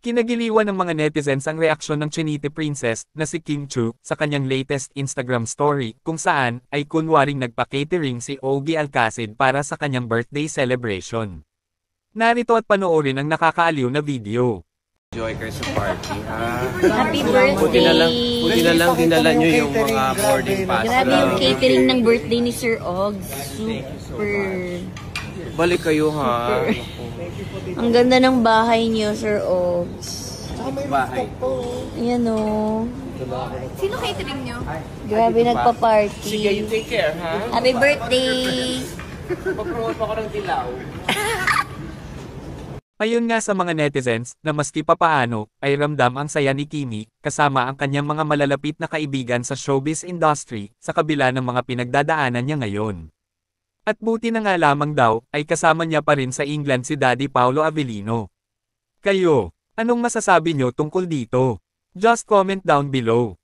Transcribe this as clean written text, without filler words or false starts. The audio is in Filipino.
Kinagiliwan ng mga netizens ang reaksyon ng Chinite princess na si Kim Chu sa kanyang latest Instagram story kung saan ay kunwaring nagpa-catering si Ogie Alcacid para sa kanyang birthday celebration. Narito at panoorin ang nakakaaliw na video. Enjoy kayo sa party, ha? Happy birthday! Buti na lang dinala nyo yung mga boarding pass. Grabe yung catering ng birthday ni Sir Og. Super. Balik kayo, ha? Ang ganda ng bahay niyo, Sir Og. Bahay. Ayan o. Sino catering nyo? Grabe nagpa-party. Sige, you take care, ha? Happy birthday! Pag-promote ako ng dilaw. Ayon nga sa mga netizens na maski papaano ay ramdam ang saya ni Kimi kasama ang kanyang mga malalapit na kaibigan sa showbiz industry sa kabila ng mga pinagdadaanan niya ngayon. At buti na nga lamang daw ay kasama niya pa rin sa England si Daddy Paolo Avellino. Kayo, anong masasabi niyo tungkol dito? Just comment down below.